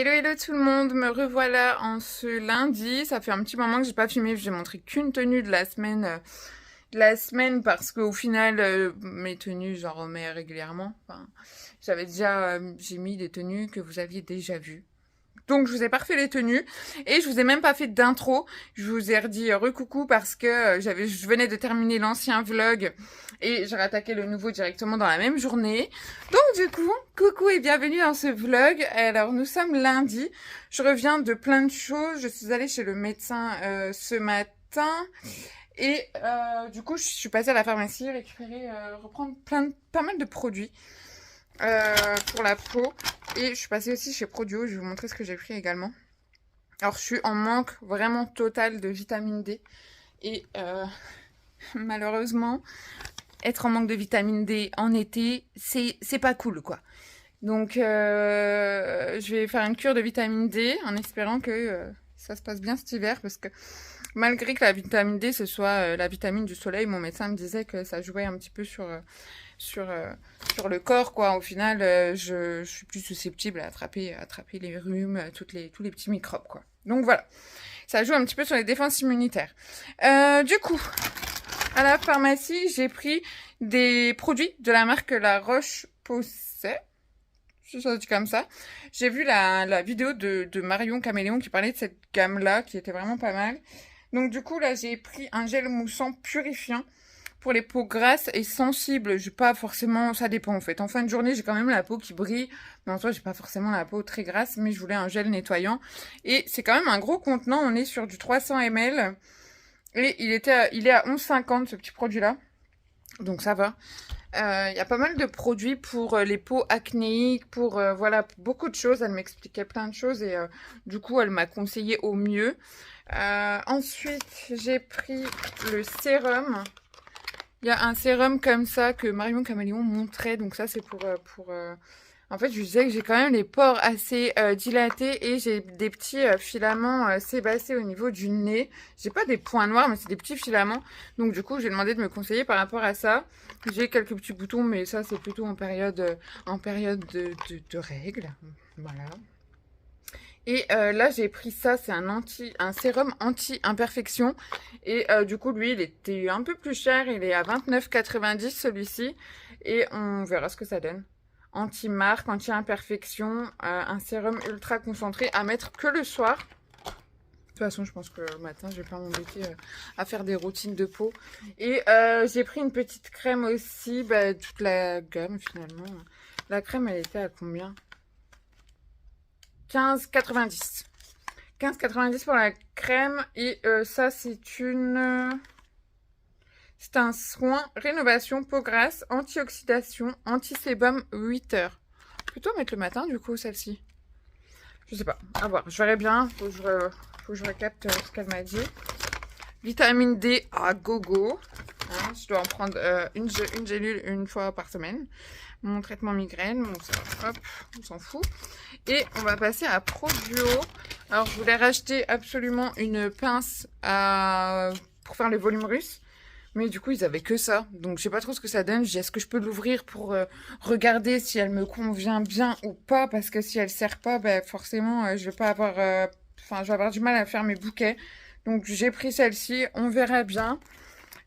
Hello hello tout le monde, me revoilà en ce lundi. Ça fait un petit moment que j'ai pas filmé, j'ai montré qu'une tenue de la semaine parce qu'au final mes tenues j'en remets régulièrement. Enfin, j'ai mis des tenues que vous aviez déjà vues. Donc je vous ai pas refait les tenues et je vous ai même pas fait d'intro. Je vous ai redit recoucou parce que je venais de terminer l'ancien vlog et j'ai rattaqué le nouveau directement dans la même journée. Donc du coup, coucou et bienvenue dans ce vlog. Alors nous sommes lundi. Je reviens de plein de choses. Je suis allée chez le médecin ce matin et du coup je suis passée à la pharmacie récupérer, reprendre pas mal de produits pour la peau. Et je suis passée aussi chez Prodio, je vais vous montrer ce que j'ai pris également. Alors je suis en manque vraiment total de vitamine D. Et malheureusement, être en manque de vitamine D en été, c'est pas cool quoi. Donc je vais faire une cure de vitamine D en espérant que ça se passe bien cet hiver. Parce que malgré que la vitamine D ce soit la vitamine du soleil, mon médecin me disait que ça jouait un petit peu sur, sur le corps, quoi. Au final, je suis plus susceptible à attraper les rhumes, tous les petits microbes, quoi. Donc voilà, ça joue un petit peu sur les défenses immunitaires. Du coup, à la pharmacie, j'ai pris des produits de la marque La Roche-Posay. Ça se dit comme ça. J'ai vu la vidéo de Marion Caméléon qui parlait de cette gamme-là, qui était vraiment pas mal. Donc du coup, là, j'ai pris un gel moussant purifiant pour les peaux grasses et sensibles. J'ai pas forcément, ça dépend en fait. En fin de journée, j'ai quand même la peau qui brille, mais en soi, j'ai pas forcément la peau très grasse, mais je voulais un gel nettoyant. Et c'est quand même un gros contenant. On est sur du 300 ml et il est à 11,50 ce petit produit-là. Donc ça va. Il y a pas mal de produits pour les peaux acnéiques, pour voilà, beaucoup de choses. Elle m'expliquait plein de choses et du coup, elle m'a conseillé au mieux. Ensuite, j'ai pris le sérum. Il y a un sérum comme ça que Marion Caméléon montrait. Donc ça, c'est pour En fait, je disais que j'ai quand même les pores assez dilatés et j'ai des petits filaments sébacés au niveau du nez. J'ai pas des points noirs, mais c'est des petits filaments. Donc du coup, j'ai demandé de me conseiller par rapport à ça. J'ai quelques petits boutons, mais ça, c'est plutôt en période de règles. Voilà. Et là, j'ai pris ça, c'est un sérum anti-imperfection. Et du coup, lui, il était un peu plus cher. Il est à 29,90 celui-ci. Et on verra ce que ça donne. Anti-marque, anti-imperfection, un sérum ultra concentré à mettre que le soir. De toute façon, je pense que le matin, je vais pas m'embêter à faire des routines de peau. Et j'ai pris une petite crème aussi, toute la gamme finalement. La crème, elle était à combien? 15,90. 15,90 pour la crème. Et ça, c'est un soin rénovation peau grasse, antioxydation, anti-sébum 8 heures. Plutôt mettre le matin, du coup, celle-ci. Je sais pas. À voir. Je verrai bien. Faut que je recapte ce qu'elle m'a dit. Vitamine D à gogo. Hein, je dois en prendre une gélule une fois par semaine. Mon traitement migraine. Bon, ça, hop, on s'en fout. Et on va passer à Probio. Alors, je voulais racheter absolument une pince pour faire le volume russe. Mais du coup, ils avaient que ça. Donc, je sais pas trop ce que ça donne. Je dis, est-ce que je peux l'ouvrir pour regarder si elle me convient bien ou pas? Parce que si elle sert pas, forcément, je vais pas avoir... je vais avoir du mal à faire mes bouquets. Donc, j'ai pris celle-ci. On verra bien.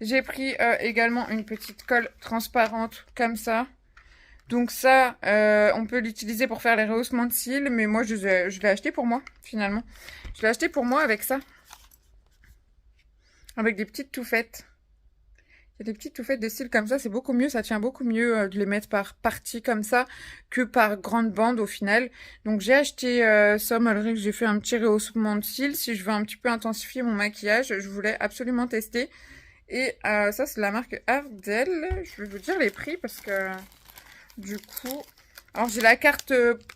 J'ai pris également une petite colle transparente comme ça. Donc ça, on peut l'utiliser pour faire les rehaussements de cils. Mais moi, je l'ai acheté pour moi, finalement. Je l'ai acheté pour moi avec ça. Avec des petites touffettes. Il y a des petites touffettes de cils comme ça, c'est beaucoup mieux, ça tient beaucoup mieux de les mettre par partie comme ça que par grande bande au final. Donc j'ai acheté ça malgré que j'ai fait un petit rehaussement de cils. Si je veux un petit peu intensifier mon maquillage, je voulais absolument tester. Et ça c'est de la marque Ardell. Je vais vous dire les prix parce que du coup... Alors j'ai la carte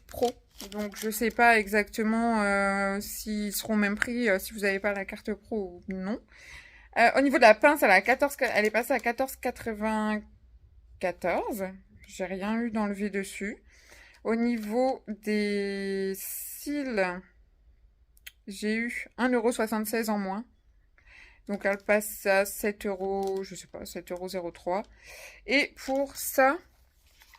pro, donc je sais pas exactement s'ils seront au même prix si vous n'avez pas la carte pro ou non. Au niveau de la pince, elle est passée à 14,94. J'ai rien eu d'enlevé dessus. Au niveau des cils, j'ai eu 1,76 € en moins. Donc elle passe à 7 euros, je sais pas, 7,03 €. Et pour ça,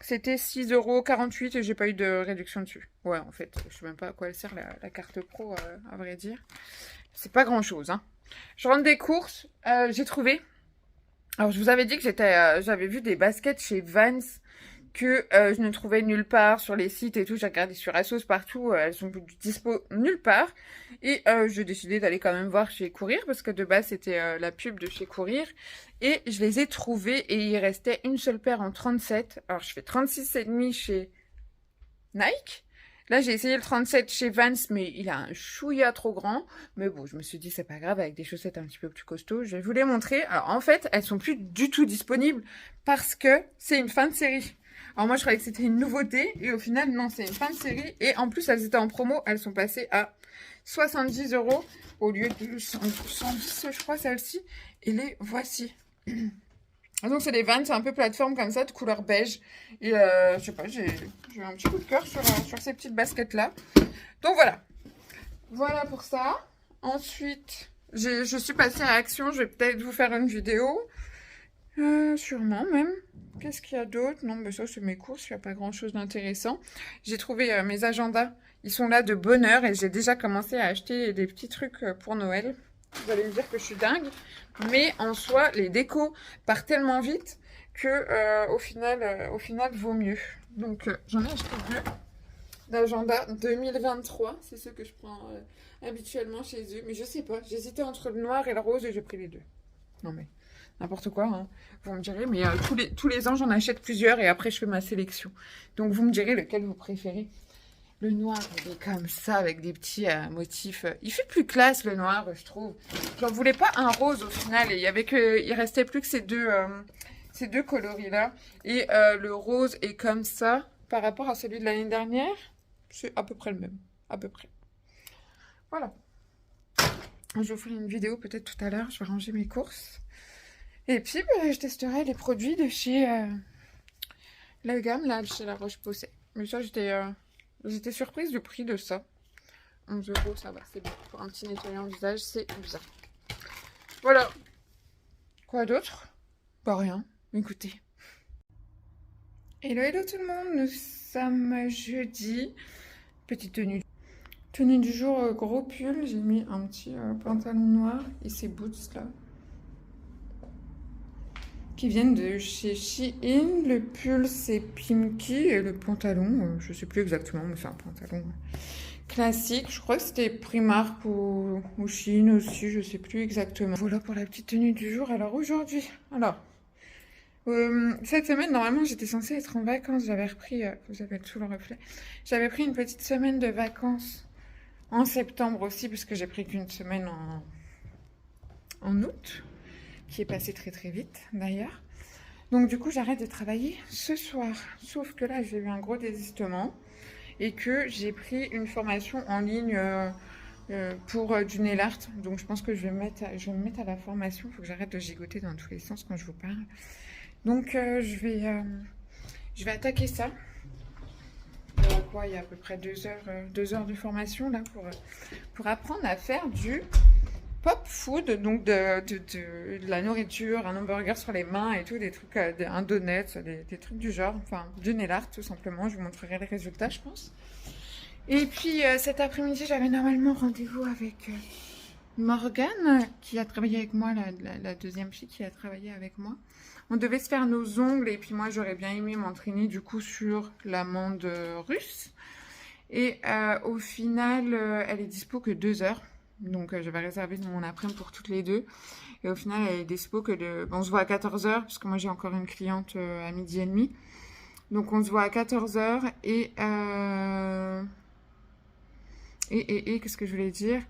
C'était 6,48 € et j'ai pas eu de réduction dessus. Ouais, en fait, je sais même pas à quoi elle sert la carte pro, à vrai dire. C'est pas grand-chose, hein. Je rentre des courses, j'ai trouvé. Alors, je vous avais dit que j'avais vu des baskets chez Vans que je ne trouvais nulle part sur les sites et tout. J'ai regardé sur Asos partout, elles sont dispo nulle part. Et j'ai décidé d'aller quand même voir chez Courir parce que de base c'était la pub de chez Courir. Et je les ai trouvées et il restait une seule paire en 37. Alors je fais 36,5 chez Nike. Là j'ai essayé le 37 chez Vans mais il a un chouïa trop grand. Mais bon, je me suis dit c'est pas grave avec des chaussettes un petit peu plus costauds. Je vais vous les montrer. Alors en fait elles sont plus du tout disponibles parce que c'est une fin de série. Alors moi je croyais que c'était une nouveauté et au final non, c'est une fin de série et en plus elles étaient en promo, elles sont passées à 70 € au lieu de 110 je crois celle-ci et les voici. Donc c'est des Vans, c'est un peu plateforme comme ça de couleur beige et je sais pas, j'ai eu un petit coup de cœur sur ces petites baskets là. Donc voilà pour ça. Ensuite je suis passée à Action, je vais peut-être vous faire une vidéo. Sûrement même. Qu'est-ce qu'il y a d'autre? Non, mais ça, c'est mes courses. Il n'y a pas grand-chose d'intéressant. J'ai trouvé mes agendas. Ils sont là de bonne heure et j'ai déjà commencé à acheter des petits trucs pour Noël. Vous allez me dire que je suis dingue. Mais en soi, les décos partent tellement vite que au final, vaut mieux. Donc, j'en ai acheté deux d'agenda 2023. C'est ceux que je prends habituellement chez eux. Mais je sais pas. J'hésitais entre le noir et le rose et j'ai pris les deux. Non mais... n'importe quoi, hein. Vous me direz, mais tous les ans, j'en achète plusieurs et après, je fais ma sélection. Donc, vous me direz lequel vous préférez. Le noir, il est comme ça, avec des petits motifs. Il fait plus classe, le noir, je trouve. J'en voulais pas un rose, au final. Et il restait plus que ces deux coloris-là. Et le rose est comme ça, par rapport à celui de l'année dernière. C'est à peu près le même. À peu près. Voilà. Je vous ferai une vidéo peut-être tout à l'heure. Je vais ranger mes courses. Et puis, je testerai les produits de chez la gamme, là, chez La Roche-Posay. Mais ça, j'étais surprise du prix de ça. 11 €, ça va, c'est bien. Pour un petit nettoyant visage, c'est bien. Voilà. Quoi d'autre? Pas rien. Écoutez. Hello, hello tout le monde. Nous sommes jeudi. Petite tenue. Tenue du jour, gros pull. J'ai mis un petit pantalon noir et ces boots là. Qui viennent de chez Shein. Le pull c'est Pimki et le pantalon, je sais plus exactement, mais c'est un pantalon classique. Je crois que c'était Primark ou Shein aussi, je sais plus exactement. Voilà pour la petite tenue du jour. Alors aujourd'hui, cette semaine normalement j'étais censée être en vacances. J'avais repris, vous avez tout le reflet. J'avais pris une petite semaine de vacances en septembre aussi parce que j'ai pris qu'une semaine en août. Qui est passé très très vite d'ailleurs. Donc du coup j'arrête de travailler ce soir. Sauf que là j'ai eu un gros désistement et que j'ai pris une formation en ligne pour du nail art. Donc je pense que je vais me mettre à la formation. Il faut que j'arrête de gigoter dans tous les sens quand je vous parle. Donc je vais attaquer ça. Il y a à peu près 2 heures de formation là pour apprendre à faire du pop food, donc de la nourriture, un hamburger sur les mains et tout, des trucs, un donut, des trucs du genre, enfin du nail art tout simplement. Je vous montrerai les résultats, je pense. Et puis cet après-midi, j'avais normalement rendez-vous avec Morgane, qui a travaillé avec moi, la deuxième fille qui a travaillé avec moi. On devait se faire nos ongles et puis moi j'aurais bien aimé m'entraîner du coup sur l'amande russe. Et au final, elle est dispo que 2 heures. Donc je vais réserver mon après-midi pour toutes les deux. Et au final, elle est dispo que on se voit à 14 h parce que moi j'ai encore une cliente à 12h30. Donc on se voit à 14 h et qu'est-ce que je voulais dire?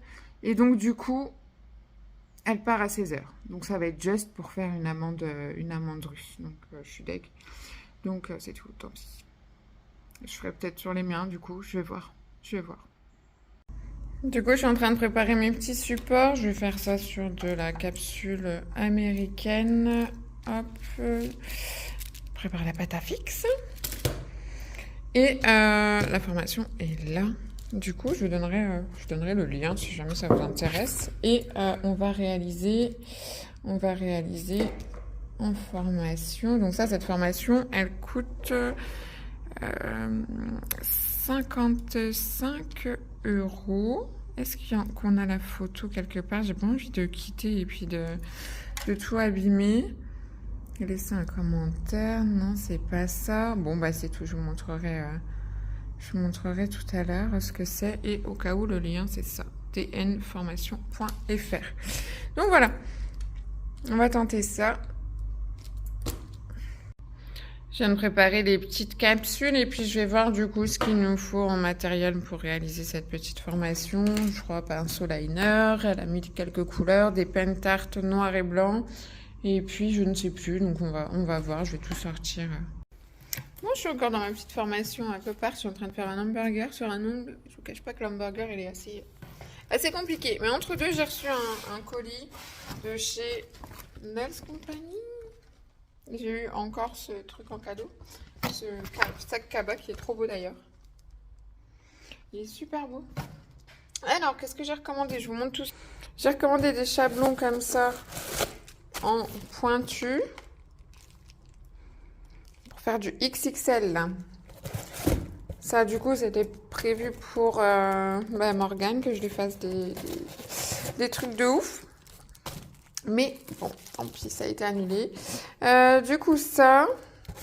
Et donc du coup, elle part à 16 h. Donc ça va être juste pour faire une amande russe. Donc je suis deg. Donc c'est tout, tant pis. Je ferai peut-être sur les miens du coup, je vais voir. Du coup, je suis en train de préparer mes petits supports. Je vais faire ça sur de la capsule américaine. Hop. Prépare la pâte à fixe. Et la formation est là. Du coup, je donnerai le lien si jamais ça vous intéresse. Et on va réaliser en formation. Donc ça, cette formation, elle coûte 55 €. Est-ce qu'on a la photo quelque part? J'ai pas envie de quitter et puis de tout abîmer. Laissez un commentaire. Non, c'est pas ça. Bon, bah c'est tout. Je vous montrerai tout à l'heure ce que c'est. Et au cas où, le lien, c'est ça. dnformation.fr. Donc voilà. On va tenter ça. Je viens de préparer les petites capsules et puis je vais voir du coup ce qu'il nous faut en matériel pour réaliser cette petite formation. Je crois pinceau liner, elle a mis quelques couleurs, des pens tartes noir et blanc et puis je ne sais plus, donc on va voir, je vais tout sortir. Moi je suis encore dans ma petite formation à Pop Art, je suis en train de faire un hamburger sur un ongle. Je vous cache pas que l'hamburger il est assez compliqué, mais entre deux j'ai reçu un colis de chez Nails Company. J'ai eu encore ce truc en cadeau, ce sac Kaba qui est trop beau d'ailleurs. Il est super beau. Alors, qu'est-ce que j'ai recommandé? Je vous montre tout. J'ai recommandé des chablons comme ça en pointu pour faire du XXL là. Ça, du coup, c'était prévu pour Morgane que je lui fasse des trucs de ouf. Mais bon, tant pis, ça a été annulé. Du coup, ça,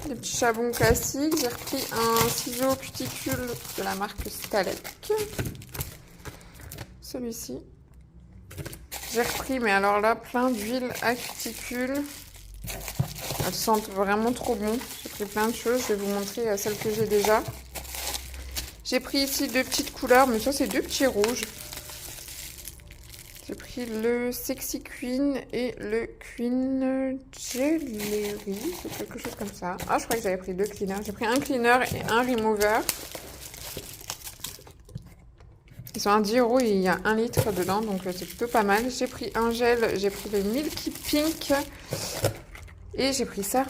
des petits chablons classiques. J'ai repris un ciseau cuticule de la marque Stalek. Celui-ci. J'ai repris, mais alors là, plein d'huile à cuticule. Elles sentent vraiment trop bon. J'ai pris plein de choses. Je vais vous montrer celles que j'ai déjà. J'ai pris ici deux petites couleurs, mais ça, c'est deux petits rouges. J'ai pris le Sexy Queen et le Queen Jelly. C'est quelque chose comme ça. Ah, je croyais que j'avais pris deux cleaners. J'ai pris un cleaner et un remover. Ils sont à 10 € et il y a 1 litre dedans, donc c'est plutôt pas mal. J'ai pris un gel, j'ai pris le Milky Pink et j'ai pris ça.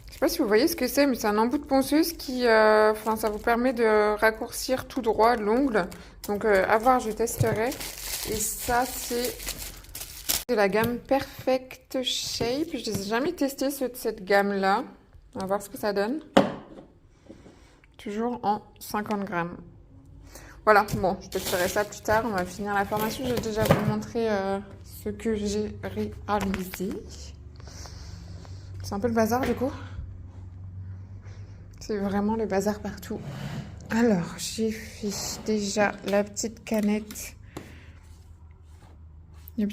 Je sais pas si vous voyez ce que c'est, mais c'est un embout de ponceuse qui, ça vous permet de raccourcir tout droit l'ongle. Donc à voir, je testerai. Et ça, c'est de la gamme Perfect Shape. Je ne les ai jamais testés, ceux de cette gamme-là. On va voir ce que ça donne. Toujours en 50 grammes. Voilà, bon, je testerai ça plus tard. On va finir la formation. Je vais déjà vous montrer ce que j'ai réalisé. C'est un peu le bazar, du coup. C'est vraiment le bazar partout. Alors, j'ai fait déjà la petite canette. Le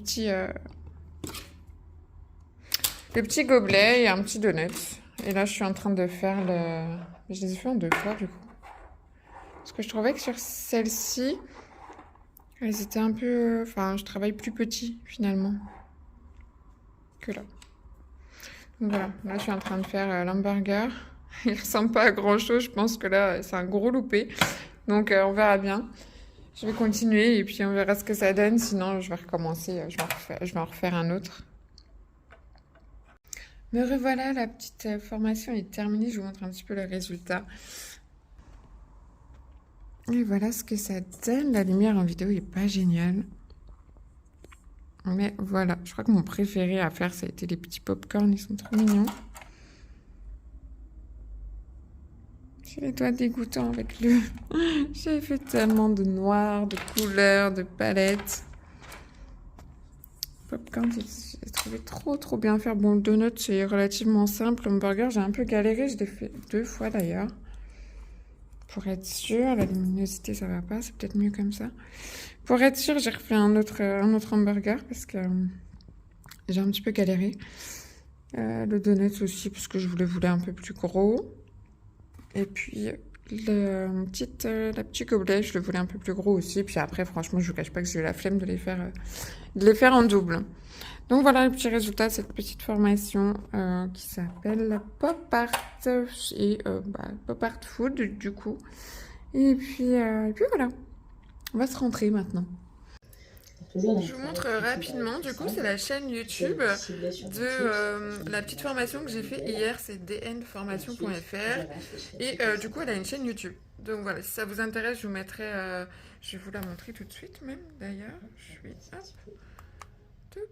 petit gobelet et un petit donut. Et là, je suis en train de faire le... Je les ai fait en deux fois, du coup. Parce que je trouvais que sur celle-ci, elles étaient un peu... je travaille plus petit, finalement, que là. Donc voilà, là, je suis en train de faire l'hamburger. Il ressemble pas à grand-chose. Je pense que là, c'est un gros loupé. Donc, on verra bien. Je vais continuer et puis on verra ce que ça donne. Sinon, je vais recommencer. Je vais en refaire un autre. Me revoilà, la petite formation est terminée. Je vous montre un petit peu le résultat. Et voilà ce que ça donne. La lumière en vidéo est pas géniale. Mais voilà, je crois que mon préféré à faire, ça a été les petits pop-corn. Ils sont trop mignons. J'ai les doigts dégoûtants avec le... J'ai fait tellement de noir, de couleurs, de palettes. Popcorn, j'ai trouvé trop bien à faire. Bon, le donut, c'est relativement simple. L'hamburger, j'ai un peu galéré. Je l'ai fait 2 fois d'ailleurs. Pour être sûr, la luminosité, ça va pas. C'est peut-être mieux comme ça. Pour être sûr, j'ai refait un autre hamburger parce que j'ai un petit peu galéré. Le donut aussi, parce que je voulais un peu plus gros. Et puis, la petite gobelet, je le voulais un peu plus gros aussi. Puis après, franchement, je vous cache pas que j'ai eu la flemme de les faire en double. Donc voilà le petit résultat de cette petite formation qui s'appelle Pop Art et Pop Art Food du coup. Et puis voilà, on va se rentrer maintenant. Je vous montre rapidement, du coup c'est la chaîne YouTube de la petite formation que j'ai fait hier, c'est dnformation.fr et du coup elle a une chaîne YouTube. Donc voilà, si ça vous intéresse, je vous mettrai, je vais vous la montrer tout de suite même d'ailleurs. Je suis, hop, touc.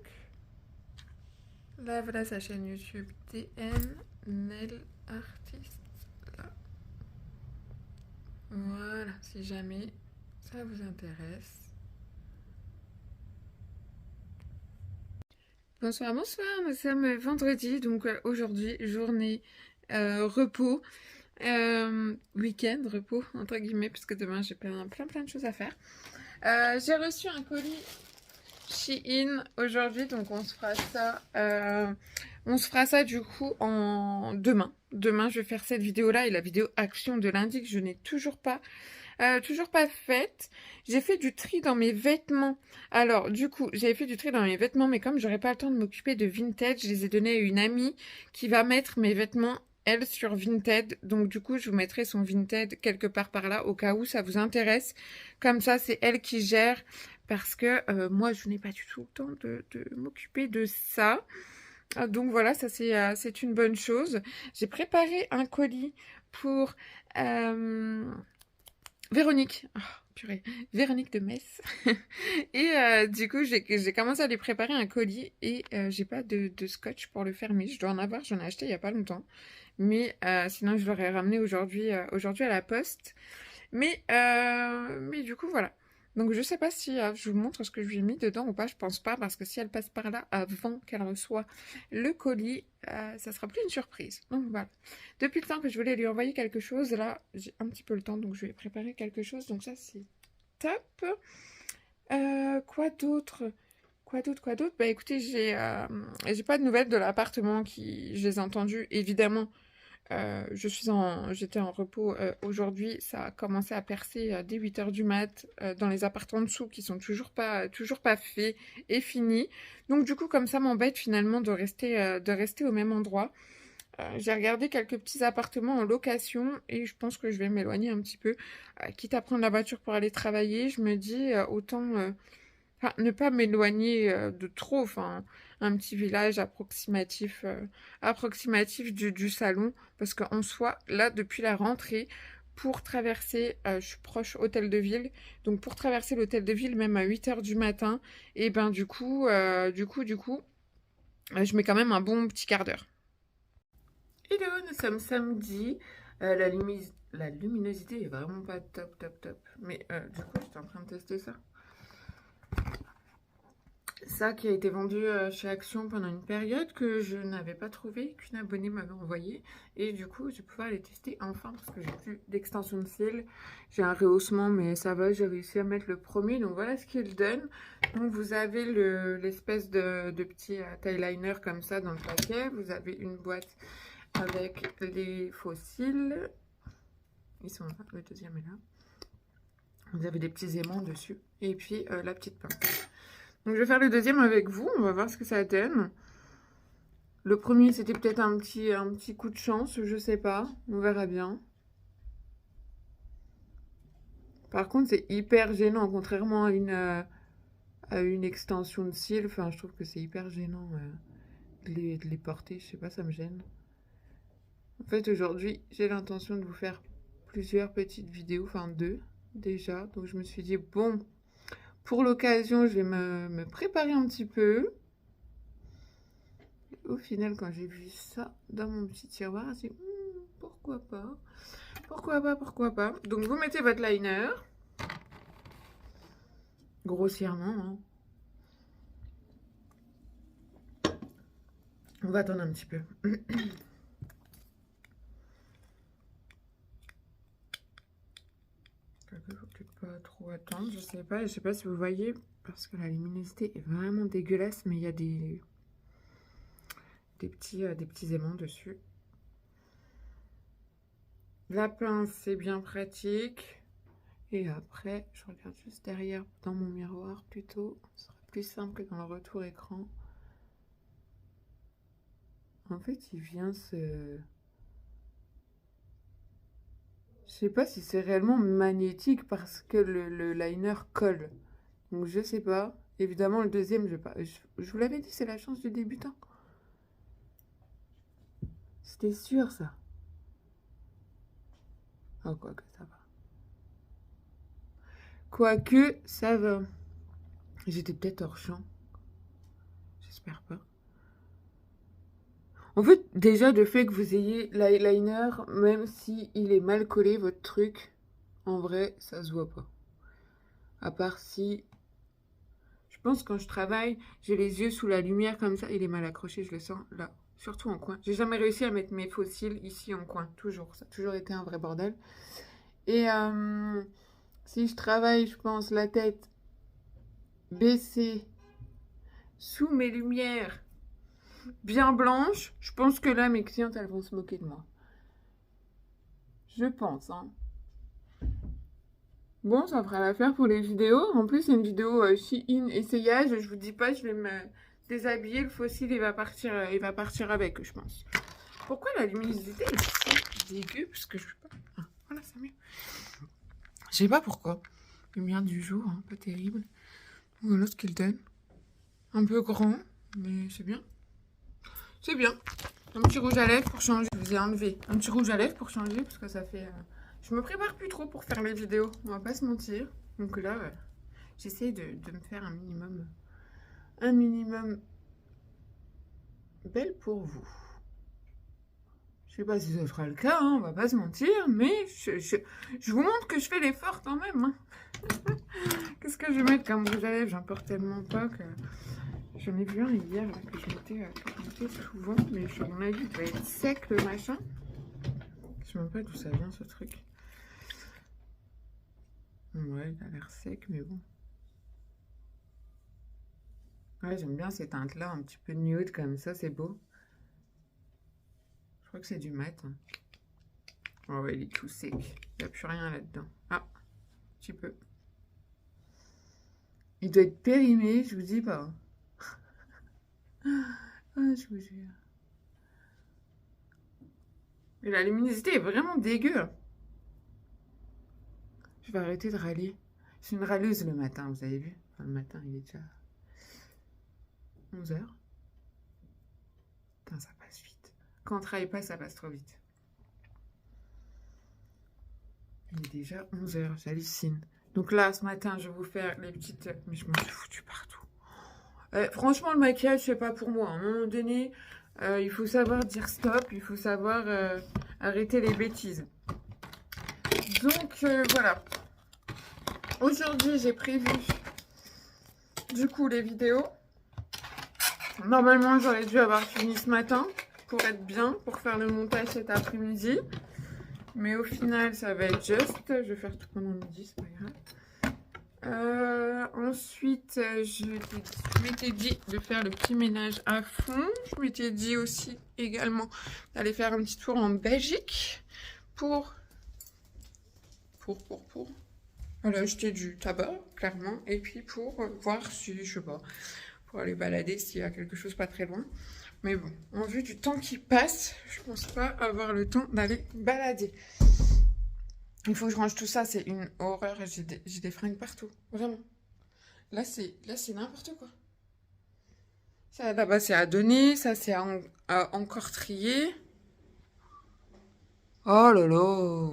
Là, voilà sa chaîne YouTube TN Nail Artist. Là. Voilà, si jamais ça vous intéresse. Bonsoir, bonsoir, nous sommes vendredi, donc aujourd'hui, journée repos, week-end repos, entre guillemets, puisque demain j'ai plein de choses à faire. J'ai reçu un colis Shein aujourd'hui, donc on se fera ça du coup demain. Demain, je vais faire cette vidéo-là et la vidéo action de lundi que je n'ai toujours pas faite. J'ai fait du tri dans mes vêtements. Alors, du coup, j'avais fait du tri dans mes vêtements, mais comme j'aurais pas le temps de m'occuper de Vinted, je les ai donnés à une amie qui va mettre mes vêtements, elle, sur Vinted. Donc, du coup, je vous mettrai son Vinted quelque part par là, au cas où ça vous intéresse. Comme ça, c'est elle qui gère, parce que moi, je n'ai pas du tout le temps de m'occuper de ça. Donc voilà, ça c'est une bonne chose. J'ai préparé un colis pour Véronique. Oh, purée. Véronique de Metz. Et du coup, j'ai commencé à lui préparer un colis et j'ai pas de scotch pour le fermer. Je dois en avoir, j'en ai acheté il y a pas longtemps. Mais sinon, je l'aurais ramené aujourd'hui à la poste. Mais du coup, voilà. Donc, je sais pas si je vous montre ce que je lui ai mis dedans ou pas. Je pense pas, parce que si elle passe par là avant qu'elle reçoive le colis, ça sera plus une surprise. Donc, voilà. Depuis le temps que je voulais lui envoyer quelque chose, là, j'ai un petit peu le temps, donc je vais préparer quelque chose. Donc, ça, c'est top. Quoi d'autre? Quoi d'autre? Bah, écoutez, j'ai pas de nouvelles de l'appartement qui... Je les ai entendues, évidemment. J'étais en repos aujourd'hui, ça a commencé à percer dès 8 heures du mat dans les appartements en dessous qui sont toujours pas faits et finis. Donc du coup, comme ça m'embête finalement de rester au même endroit. J'ai regardé quelques petits appartements en location et je pense que je vais m'éloigner un petit peu. Quitte à prendre la voiture pour aller travailler, je me dis autant ne pas m'éloigner de trop, enfin, un petit village approximatif du salon, parce qu'en soi, là, depuis la rentrée, pour traverser, je suis proche hôtel de ville, donc pour traverser l'hôtel de ville, même à 8 heures du matin, et ben je mets quand même un bon petit quart d'heure. Hello, nous sommes samedi. La luminosité est vraiment pas top. Mais du coup, j'étais en train de tester ça. Ça qui a été vendu chez Action pendant une période que je n'avais pas trouvé, qu'une abonnée m'avait envoyé. Et du coup, je vais pouvoir les tester enfin parce que j'ai plus d'extension de cils. J'ai un rehaussement, mais ça va, j'ai réussi à mettre le premier. Donc voilà ce qu'il donne. Donc vous avez l'espèce de petit tail liner comme ça dans le paquet. Vous avez une boîte avec les faux cils. Ils sont là, le deuxième est là. Vous avez des petits aimants dessus. Et puis la petite pince. Donc je vais faire le deuxième avec vous, on va voir ce que ça donne. Le premier c'était peut-être un petit coup de chance, je sais pas, on verra bien. Par contre c'est hyper gênant, contrairement à une extension de cils, enfin je trouve que c'est hyper gênant de les porter, je sais pas, ça me gêne. En fait aujourd'hui j'ai l'intention de vous faire plusieurs petites vidéos, enfin 2 déjà, donc je me suis dit bon... Pour l'occasion, je vais me préparer un petit peu. Au final, quand j'ai vu ça dans mon petit tiroir, j'ai dit pourquoi pas. Pourquoi pas. Donc, vous mettez votre liner. Grossièrement. Hein. On va attendre un petit peu. Il faut peut-être pas trop attendre. Je sais pas si vous voyez. Parce que la luminosité est vraiment dégueulasse. Mais il y a des petits aimants dessus. La pince, c'est bien pratique. Et après, je regarde juste derrière dans mon miroir plutôt. Ce sera plus simple que dans le retour écran. En fait, il vient se... Je sais pas si c'est réellement magnétique parce que le liner colle. Donc je sais pas. Évidemment, le deuxième, je vais pas... Je vous l'avais dit, c'est la chance du débutant. C'était sûr, ça. Oh, quoique, ça va. Quoique, ça va. J'étais peut-être hors champ. J'espère pas. En fait, déjà, le fait que vous ayez l'eyeliner, même si il est mal collé, votre truc, en vrai, ça se voit pas. À part si... Je pense que quand je travaille, j'ai les yeux sous la lumière comme ça. Il est mal accroché, je le sens, là. Surtout en coin. J'ai jamais réussi à mettre mes faux cils ici en coin. Toujours. Ça a toujours été un vrai bordel. Et si je travaille, je pense, la tête baissée sous mes lumières bien blanches, je pense que là, mes clientes, elles vont se moquer de moi. Je pense, hein. Bon, ça fera l'affaire pour les vidéos. En plus, c'est une vidéo Shein essayage. Je vous dis pas, je vais me déshabiller. Le fossile, il va partir avec, je pense. Pourquoi la luminosité est si dégueu? Parce que je sais pas. Ah, voilà, c'est mieux. Je sais pas pourquoi. Lumière du jour, hein, pas terrible. Voilà ce qu'il donne. Un peu grand, mais c'est bien. C'est bien. Un petit rouge à lèvres pour changer. Je vous ai enlevé un petit rouge à lèvres pour changer parce que ça fait... Je me prépare plus trop pour faire les vidéos, on va pas se mentir. Donc là, j'essaie de me faire un minimum belle pour vous. Je sais pas si ce sera le cas, hein, on va pas se mentir, mais je vous montre que je fais l'effort quand même. Hein. Qu'est-ce que je vais mettre comme rouge à lèvres? J'en porte tellement pas que... J'en ai vu un hier là, que je mettais souvent, mais à mon avis, il doit être sec le machin. Je sais même pas d'où ça vient ce truc. Ouais, il a l'air sec, mais bon. Ouais, j'aime bien ces teintes-là, un petit peu nude comme ça, c'est beau. Je crois que c'est du mat. Hein. Oh ouais, il est tout sec. Il n'y a plus rien là-dedans. Ah, un petit peu. Il doit être périmé, je vous dis pas. Ah, je vous jure. Et la luminosité est vraiment dégueu. Je vais arrêter de râler. Je suis une râleuse le matin, vous avez vu? Enfin, le matin, il est déjà 11 h. Putain, ça passe vite. Quand on travaille pas, ça passe trop vite. Il est déjà 11 h, j'hallucine. Donc là, ce matin, je vais vous faire les petites... Mais je m'en suis foutu partout. Franchement, le maquillage, c'est pas pour moi. À un moment donné, il faut savoir dire stop. Il faut savoir arrêter les bêtises. Donc, voilà. Aujourd'hui, j'ai prévu, du coup, les vidéos. Normalement, j'aurais dû avoir fini ce matin pour être bien, pour faire le montage cet après-midi. Mais au final, ça va être juste. Je vais faire tout pendant midi, c'est pas grave. Ensuite, je m'étais dit de faire le petit ménage à fond. Je m'étais dit aussi également d'aller faire un petit tour en Belgique pour aller acheter du tabac, clairement. Et puis pour voir si, je sais pas, pour aller balader s'il y a quelque chose pas très loin. Mais bon, en vue du temps qui passe, je pense pas avoir le temps d'aller balader. Il faut que je range tout ça, c'est une horreur. J'ai des fringues partout, vraiment. Là, c'est n'importe quoi. Ça, là-bas, c'est à donner. Ça, c'est à encore trier. Oh là là.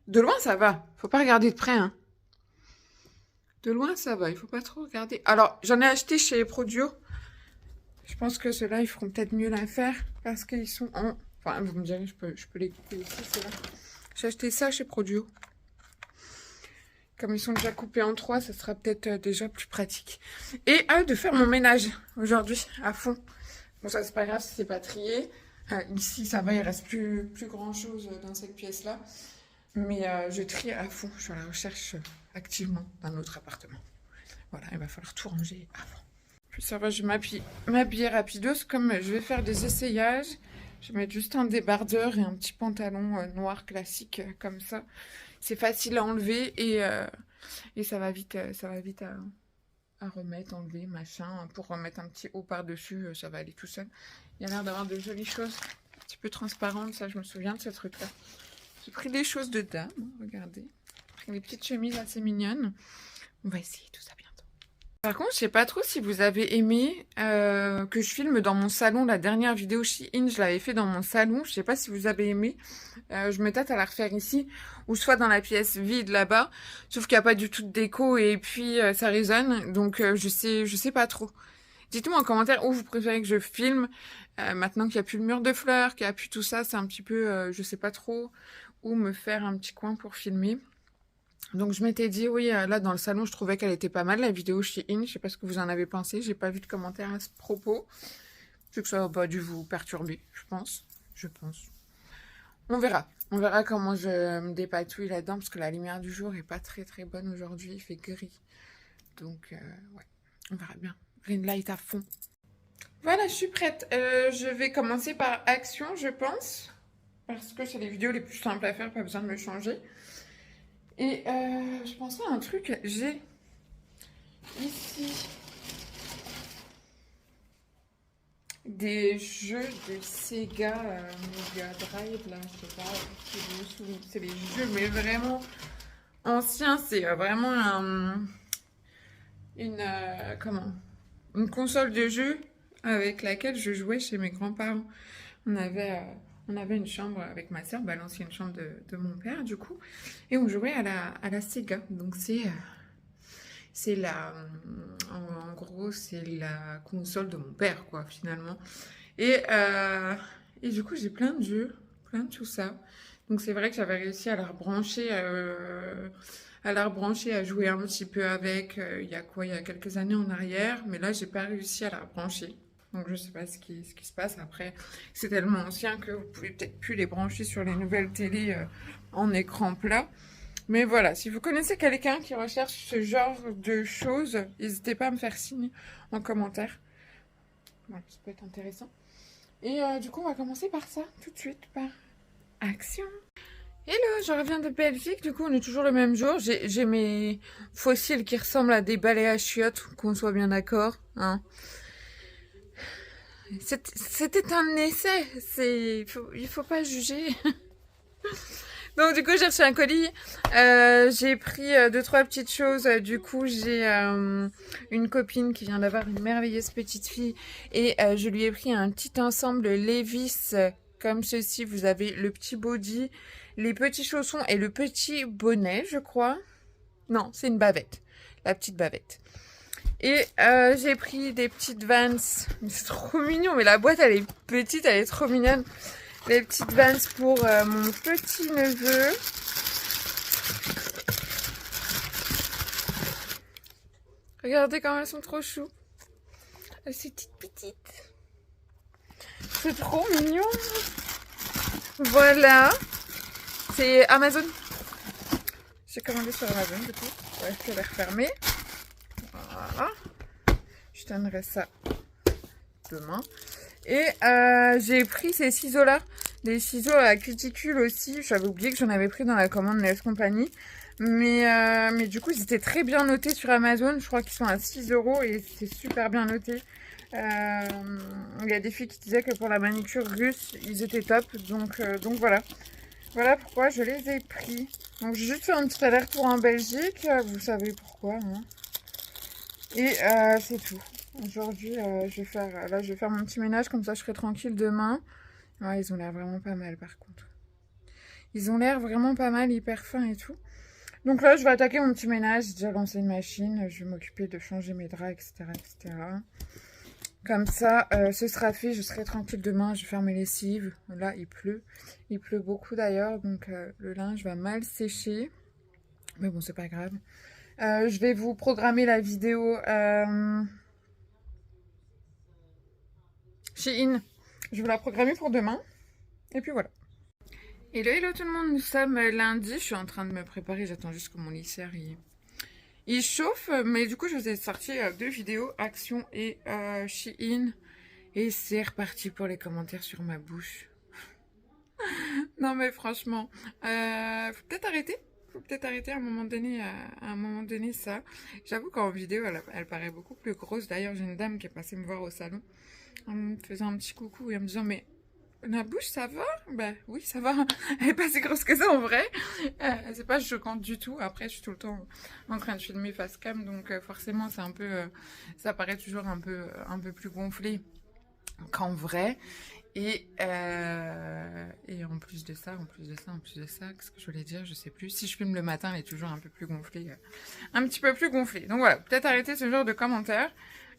De loin, ça va. Faut pas regarder de près, hein. De loin, ça va. Il faut pas trop regarder. Alors, j'en ai acheté chez Prodio. Je pense que ceux-là, ils feront peut-être mieux l'affaire parce qu'ils sont en... Enfin, vous me direz, je peux les couper ici, ceux-là. J'ai acheté ça chez Prodio. Comme ils sont déjà coupés en 3, ça sera peut-être déjà plus pratique. Et de faire mon ménage aujourd'hui à fond. Bon, ça, c'est pas grave si c'est pas trié. Ici, ça va, il reste plus grand-chose dans cette pièce-là. Mais je trie à fond. Je suis à la recherche activement d'un autre appartement. Voilà, il va falloir tout ranger avant. Puis ça va, je vais m'habiller rapidos. Comme je vais faire des essayages, je vais mettre juste un débardeur et un petit pantalon noir classique comme ça. C'est facile à enlever et ça va vite à remettre, enlever, machin. Pour remettre un petit haut par-dessus, ça va aller tout seul. Il y a l'air d'avoir de jolies choses, un petit peu transparentes. Ça, je me souviens de ce truc-là. J'ai pris des choses de dame, regardez. J'ai pris des petites chemises assez mignonnes. On va essayer tout ça bientôt. Par contre, je sais pas trop si vous avez aimé que je filme dans mon salon. La dernière vidéo Shein, je l'avais fait dans mon salon. Je sais pas si vous avez aimé. Je me tâte à la refaire ici ou soit dans la pièce vide là-bas. Sauf qu'il n'y a pas du tout de déco et puis ça résonne. Donc je sais pas trop. Dites-moi en commentaire où vous préférez que je filme. Maintenant qu'il n'y a plus le mur de fleurs, qu'il n'y a plus tout ça, c'est un petit peu, je sais pas trop où me faire un petit coin pour filmer. Donc je m'étais dit, oui, là dans le salon, je trouvais qu'elle était pas mal, la vidéo Shein. Je sais pas ce que vous en avez pensé, j'ai pas vu de commentaires à ce propos. Je sais que ça n'a pas dû vous perturber, je pense. Je pense. On verra. On verra comment je me dépatouille là-dedans, parce que la lumière du jour est pas très très bonne aujourd'hui, il fait gris. Donc, ouais, on verra bien. Green light à fond. Voilà, je suis prête. Je vais commencer par action, je pense. Parce que c'est les vidéos les plus simples à faire, pas besoin de me changer. Et je pensais à un truc, j'ai ici des jeux de Sega Mega Drive, là, je sais pas si vous vous souvenez, c'est les jeux, mais vraiment anciens, c'est vraiment une console de jeu avec laquelle je jouais chez mes grands-parents. On avait, euh, on avait une chambre avec ma soeur, bah, l'ancienne chambre de mon père, du coup, et on jouait à la Sega. Donc c'est en gros, c'est la console de mon père, quoi, finalement. Et du coup, j'ai plein de jeux, plein de tout ça. Donc c'est vrai que j'avais réussi à la rebrancher, à jouer un petit peu avec, il y a quoi, il y a quelques années en arrière. Mais là, j'ai pas réussi à la rebrancher. Donc je sais pas ce qui se passe. Après, c'est tellement ancien que vous pouvez peut-être plus les brancher sur les nouvelles télés en écran plat. Mais voilà, si vous connaissez quelqu'un qui recherche ce genre de choses, n'hésitez pas à me faire signe en commentaire. Voilà, ça peut être intéressant. Et du coup, on va commencer par ça, tout de suite, par action. Hello, je reviens de Belgique, du coup on est toujours le même jour. J'ai mes fossiles qui ressemblent à des balais à chiottes, qu'on soit bien d'accord. Hein. C'était un essai, il faut pas juger. Donc du coup j'ai reçu un colis, j'ai pris deux trois petites choses. Du coup j'ai une copine qui vient d'avoir une merveilleuse petite fille et je lui ai pris un petit ensemble Levi's comme ceci. Vous avez le petit body, les petits chaussons et le petit bonnet, je crois. Non, c'est une bavette, la petite bavette. Et j'ai pris des petites Vans. C'est trop mignon, mais la boîte elle est petite, elle est trop mignonne. Les petites Vans pour mon petit neveu. Regardez comme elles sont trop chou. Elles sont petites. C'est trop mignon. Voilà. C'est Amazon. J'ai commandé sur Amazon du coup. Ouais, je vais les refermer. Voilà. Je donnerai ça demain. Et j'ai pris ces ciseaux-là. Des ciseaux à cuticule aussi. J'avais oublié que j'en avais pris dans la commande Nails Company. Mais du coup, ils étaient très bien notés sur Amazon. Je crois qu'ils sont à 6 € et c'est super bien noté. Il y a des filles qui disaient que pour la manicure russe, ils étaient top. Donc voilà. Voilà pourquoi je les ai pris. Donc j'ai juste fait un petit aller-retour en Belgique. Vous savez pourquoi. Hein. Et c'est tout. Aujourd'hui, je vais faire mon petit ménage. Comme ça, je serai tranquille demain. Ouais, ils ont l'air vraiment pas mal par contre. Ils ont l'air vraiment pas mal, hyper fins et tout. Donc là, je vais attaquer mon petit ménage. J'ai déjà lancé une machine. Je vais m'occuper de changer mes draps, etc. etc. Comme ça, ce sera fait. Je serai tranquille demain. Je vais faire mes lessives. Là, il pleut. Il pleut beaucoup d'ailleurs. Donc le linge va mal sécher. Mais bon, c'est pas grave. Je vais vous programmer la vidéo Shein. Je vais la programmer pour demain. Et puis voilà. Hello, hello tout le monde, nous sommes lundi. Je suis en train de me préparer. J'attends juste que mon lisseur il chauffe. Mais du coup, je vous ai sorti deux vidéos, Action et Shein. Et c'est reparti pour les commentaires sur ma bouche. Non mais franchement, faut peut-être arrêter. Faut peut-être arrêter à un moment donné ça. J'avoue qu'en vidéo, elle paraît beaucoup plus grosse. D'ailleurs, j'ai une dame qui est passée me voir au salon en me faisant un petit coucou et en me disant mais La bouche, ça va? Ben oui, ça va. Elle est pas si grosse que ça en vrai. C'est pas choquant du tout. Après, je suis tout le temps en train de filmer face cam, donc forcément, c'est un peu, ça paraît toujours un peu plus gonflé qu'en vrai. Et en plus de ça, qu'est-ce que je voulais dire? Je sais plus. Si je filme le matin, elle est toujours un peu plus gonflée, un petit peu plus gonflée. Donc voilà, peut-être arrêter ce genre de commentaires.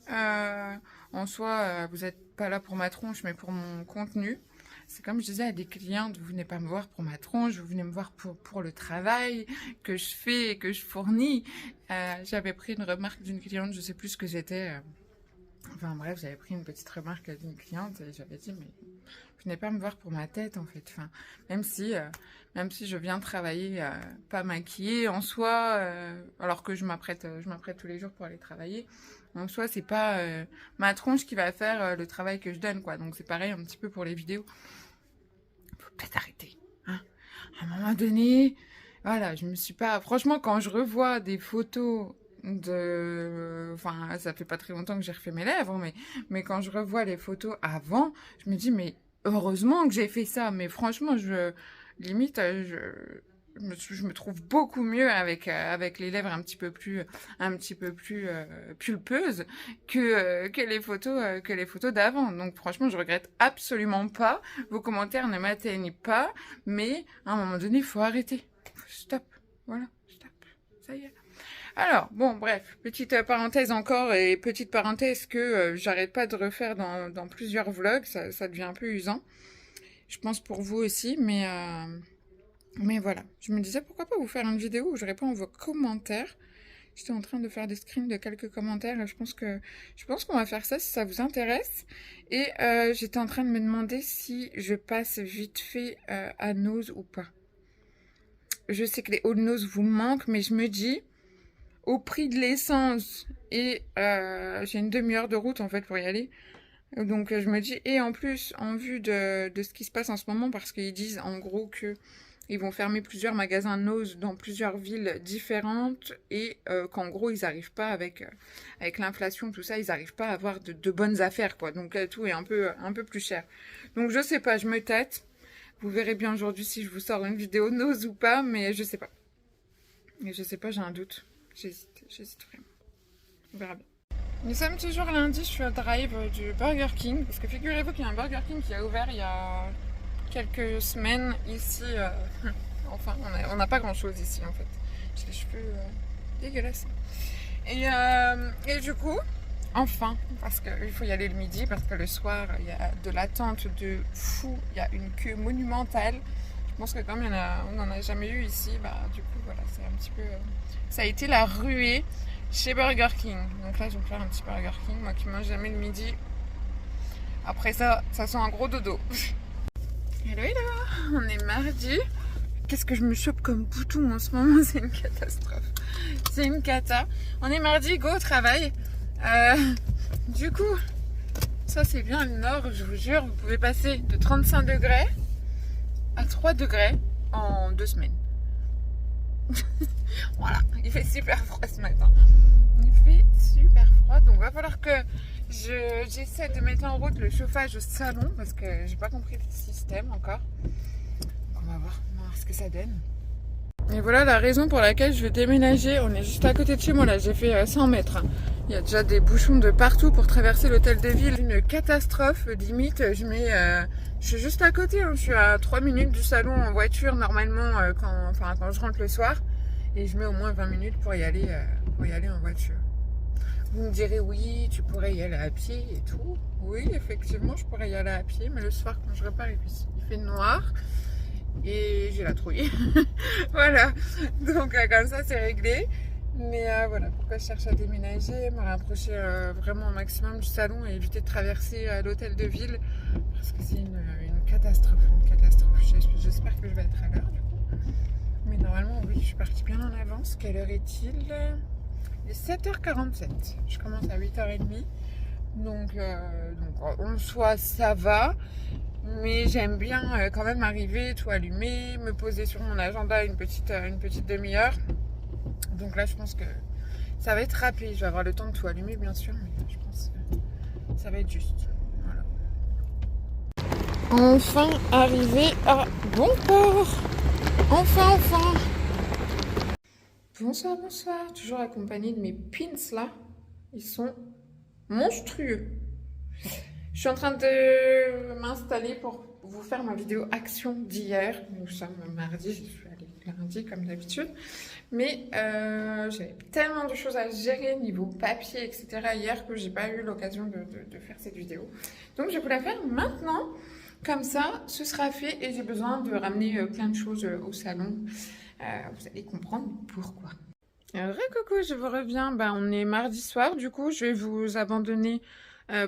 En soi, vous n'êtes pas là pour ma tronche, mais pour mon contenu. C'est comme je disais à des clientes, vous venez pas me voir pour ma tronche, vous venez me voir pour le travail que je fais et que je fournis. J'avais pris une remarque d'une cliente, je sais plus ce que c'était. Enfin bref, j'avais pris une petite remarque d'une cliente et j'avais dit, mais vous venez pas me voir pour ma tête en fait. Enfin, même si je viens travailler pas maquillée en soi, alors que je m'apprête tous les jours pour aller travailler. En soi, c'est pas ma tronche qui va faire le travail que je donne, quoi. Donc c'est pareil un petit peu pour les vidéos. Faut peut-être arrêter, hein. À un moment donné, voilà, je me suis pas... Franchement, quand je revois des photos Enfin, ça fait pas très longtemps que j'ai refait mes lèvres, mais quand je revois les photos avant, je me dis, mais heureusement que j'ai fait ça. Mais franchement, limite, je me trouve beaucoup mieux avec les lèvres un petit peu plus pulpeuses que les photos d'avant. Donc franchement, je regrette absolument pas. Vos commentaires ne m'atteignent pas, mais à un moment donné, il faut arrêter. Stop. Voilà, stop. Ça y est. Alors, bon, bref, petite parenthèse encore, et petite parenthèse que j'arrête pas de refaire dans plusieurs vlogs, ça devient un peu usant. Je pense pour vous aussi, mais voilà. Je me disais, pourquoi pas vous faire une vidéo où je réponds à vos commentaires. J'étais en train de faire des screens de quelques commentaires, et je pense qu'on va faire ça si ça vous intéresse. Et j'étais en train de me demander si je passe vite fait à Nose ou pas. Je sais que les hauts de Nose vous manquent, mais je me dis... Au prix de l'essence, et j'ai une demi-heure de route en fait pour y aller. Donc je me dis, et en plus, en vue de ce qui se passe en ce moment, parce qu'ils disent en gros que ils vont fermer plusieurs magasins Nose dans plusieurs villes différentes, et qu'en gros ils n'arrivent pas avec l'inflation, tout ça, ils n'arrivent pas à avoir de bonnes affaires, quoi. Donc tout est un peu plus cher. Donc je sais pas, je me tâte. Vous verrez bien aujourd'hui si je vous sors une vidéo Nose ou pas, mais je sais pas. Mais je sais pas, j'ai un doute. J'hésite vraiment. On verra bien. Nous sommes toujours lundi, je suis au drive du Burger King. Parce que figurez-vous qu'il y a un Burger King qui a ouvert il y a quelques semaines ici. Enfin, on n'a pas grand chose ici en fait. J'ai les cheveux dégueulasses. Et du coup, enfin, parce qu'il faut y aller le midi, parce que le soir, il y a de l'attente de fou. Il y a une queue monumentale. Je pense que comme on n'en a jamais eu ici, bah du coup, voilà, c'est un petit peu... ça a été la ruée chez Burger King. Donc là, je vais me faire un petit Burger King, moi qui mange jamais le midi. Après ça sent un gros dodo. Hello, hello, on est mardi. Qu'est-ce que je me chope comme bouton en ce moment? C'est une catastrophe. C'est une cata. On est mardi, go au travail. Du coup, ça c'est bien le nord, je vous jure. Vous pouvez passer de 35 degrés à 3 degrés en 2 semaines. Voilà, il fait super froid ce matin. Il fait super froid, donc va falloir que j'essaie de mettre en route le chauffage au salon parce que j'ai pas compris le système encore. Donc on va voir ce que ça donne. Et voilà la raison pour laquelle je vais déménager. On est juste à côté de chez moi là, j'ai fait 100 mètres. Il y a déjà des bouchons de partout pour traverser l'hôtel de ville. Une catastrophe, limite, je suis juste à côté, hein. Je suis à 3 minutes du salon en voiture normalement quand je rentre le soir. Et je mets au moins 20 minutes pour y aller en voiture. Vous me direz, oui, tu pourrais y aller à pied et tout. Oui, effectivement, je pourrais y aller à pied, mais le soir quand je repars, il fait noir. Et j'ai la trouille. Voilà, donc comme ça c'est réglé. Mais voilà, pourquoi je cherche à déménager, me rapprocher vraiment au maximum du salon et éviter de traverser l'hôtel de ville. Parce que c'est une catastrophe, J'espère que je vais être à l'heure du coup. Mais normalement oui, je suis partie bien en avance. Quelle heure est-il? Il est 7h47. Je commence à 8h30. Donc en soi ça va. Mais j'aime bien quand même arriver, tout allumer, me poser sur mon agenda une petite demi-heure. Donc là, je pense que ça va être rapide. Je vais avoir le temps de tout allumer, bien sûr, mais je pense que ça va être juste. Voilà. Enfin arrivé à bon port. Enfin. Bonsoir, bonsoir. Toujours accompagnée de mes pins là. Ils sont monstrueux. Je suis en train de m'installer pour vous faire ma vidéo action d'hier. Nous sommes mardi, je suis allée lundi comme d'habitude. Mais j'avais tellement de choses à gérer niveau papier, etc. hier que j'ai pas eu l'occasion de faire cette vidéo. Donc je vais vous la faire maintenant. Comme ça, ce sera fait et j'ai besoin de ramener plein de choses au salon. Vous allez comprendre pourquoi. Coucou, je vous reviens. On est mardi soir, du coup, je vais vous abandonner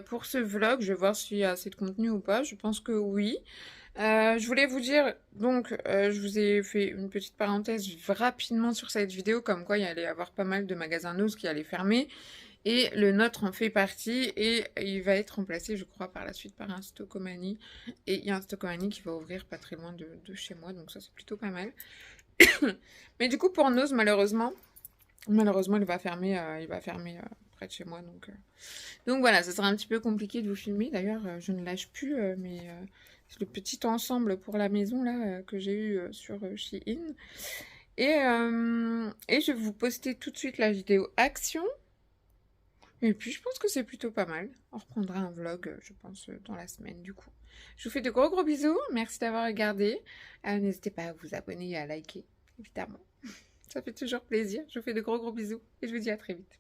pour ce vlog. Je vais voir s'il y a assez de contenu ou pas. Je pense que oui. Je voulais vous dire, donc, je vous ai fait une petite parenthèse rapidement sur cette vidéo, comme quoi il allait y avoir pas mal de magasins Noz qui allaient fermer. Et le nôtre en fait partie et il va être remplacé, je crois, par la suite par un Stocomanie. Et il y a un Stocomanie qui va ouvrir pas très loin de chez moi, donc ça c'est plutôt pas mal. Mais du coup, pour Noz, malheureusement, il va fermer, près de chez moi. Donc voilà, ça sera un petit peu compliqué de vous filmer. D'ailleurs, je ne lâche plus le petit ensemble pour la maison là que j'ai eu sur Shein. Et je vais vous poster tout de suite la vidéo action. Et puis je pense que c'est plutôt pas mal. On reprendra un vlog, je pense, dans la semaine du coup. Je vous fais de gros bisous. Merci d'avoir regardé. N'hésitez pas à vous abonner et à liker, évidemment. Ça fait toujours plaisir. Je vous fais de gros bisous et je vous dis à très vite.